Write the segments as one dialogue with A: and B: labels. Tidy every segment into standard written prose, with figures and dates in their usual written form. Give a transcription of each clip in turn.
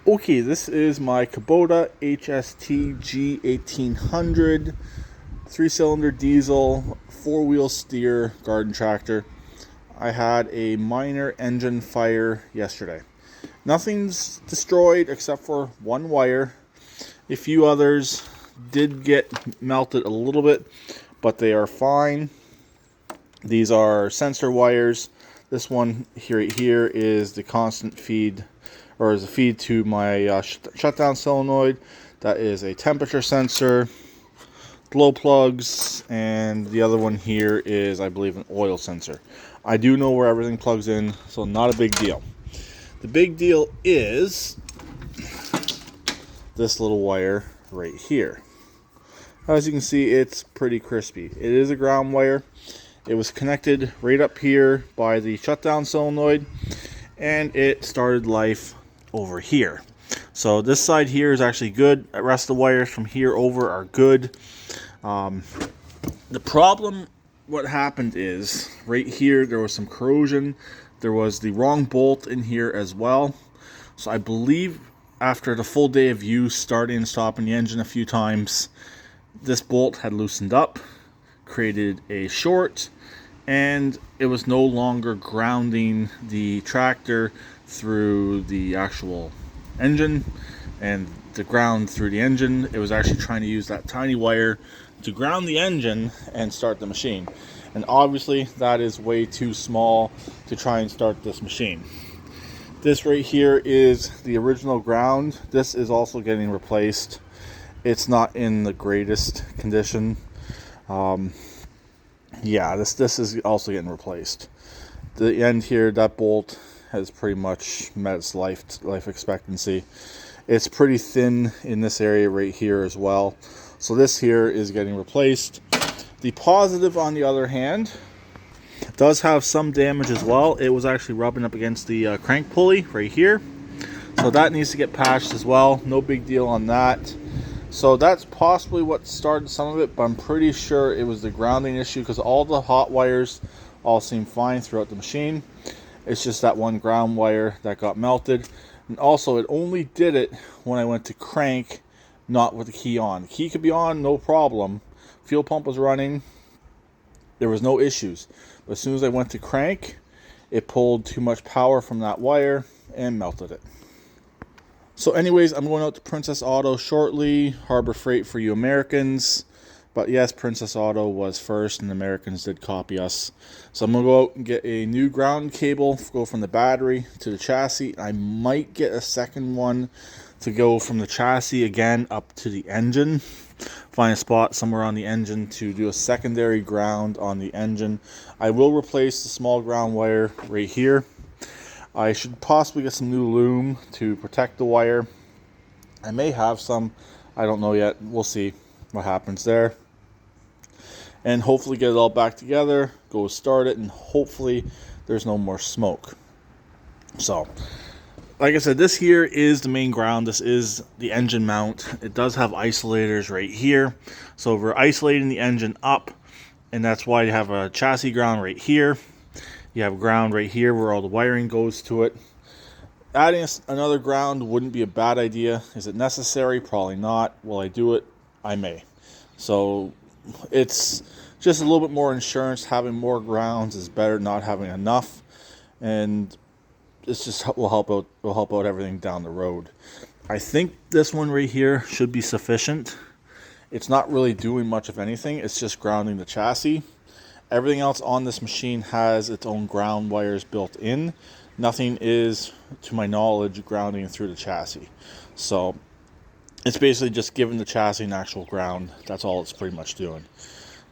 A: Okay, this is my Kubota HST G1800 3-cylinder diesel 4-wheel steer garden tractor. I had a minor engine fire yesterday. Nothing's destroyed except for one wire. A few others did get melted a little bit, but they are fine. These are sensor wires. This one here is the constant feed, or is a feed to my shutdown solenoid. That is a temperature sensor, glow plugs, and the other one here is, I believe, an oil sensor. I do know where everything plugs in, so not a big deal. The big deal is this little wire right here. As you can see, it's pretty crispy. It is a ground wire. It was connected right up here by the shutdown solenoid, and it started life over here. So this side here is actually good. The rest of the wires from here over are good. The problem, what happened is, right here there was some corrosion. There was the wrong bolt in here as well. So I believe after the full day of use, starting and stopping the engine a few times, this bolt had loosened up, created a short, and it was no longer grounding the tractor through the actual engine and the ground through the engine. It was actually trying to use that tiny wire to ground the engine and start the machine. And obviously that is way too small to try and start this machine. This right here is the original ground. This is also getting replaced. It's not in the greatest condition. Yeah, this is also getting replaced. The end here, that bolt has pretty much met its life expectancy. It's pretty thin in this area right here as well. So this here is getting replaced. The positive, on the other hand, does have some damage as well. It was actually rubbing up against the crank pulley right here. So that needs to get patched as well. No big deal on that. So that's possibly what started some of it, but I'm pretty sure it was the grounding issue, because all the hot wires all seem fine throughout the machine. It's just that one ground wire that got melted. And also, it only did it when I went to crank, not with the key on. The key could be on, no problem. Fuel pump was running. There was no issues. But as soon as I went to crank, it pulled too much power from that wire and melted it. So anyways, I'm going out to Princess Auto shortly. Harbor Freight for you Americans. But yes, Princess Auto was first, and the Americans did copy us. So I'm going to go out and get a new ground cable, go from the battery to the chassis. I might get a second one to go from the chassis again up to the engine. Find a spot somewhere on the engine to do a secondary ground on the engine. I will replace the small ground wire right here. I should possibly get some new loom to protect the wire. I may have some. I don't know yet. We'll see what happens there. And hopefully get it all back together, go start it, and hopefully there's no more smoke. So, like I said, this here is the main ground. This is the engine mount. It does have isolators right here. So we're isolating the engine up, and that's why you have a chassis ground right here. You have ground right here where all the wiring goes to it. Adding another ground wouldn't be a bad idea. Is it necessary? Probably not. Will I do it? I may. So it's just a little bit more insurance. Having more grounds is better than not having enough. And it's just will help out everything down the road. I think this one right here should be sufficient. It's not really doing much of anything. It's just grounding the chassis. Everything else on this machine has its own ground wires built in. Nothing is, to my knowledge, grounding through the chassis. So it's basically just giving the chassis an actual ground. That's all it's pretty much doing.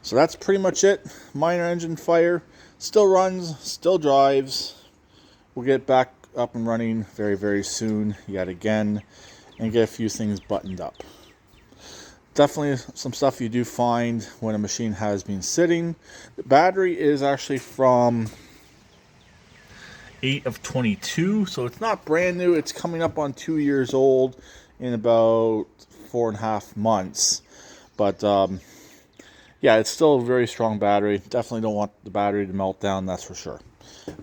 A: So that's pretty much it. Minor engine fire. Still runs, still drives. We'll get back up and running very, very soon yet again, and get a few things buttoned up. Definitely some stuff you do find when a machine has been sitting. The battery is actually from 8 of 22, so it's not brand new. It's coming up on 2 years old in about 4.5 months. But yeah, it's still a very strong battery. Definitely don't want the battery to melt down, that's for sure.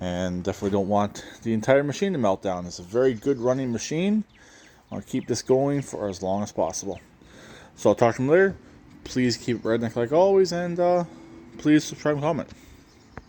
A: And definitely don't want the entire machine to melt down. It's a very good running machine. I'll keep this going for as long as possible. So I'll talk to them later. Please keep redneck like always, and please subscribe and comment.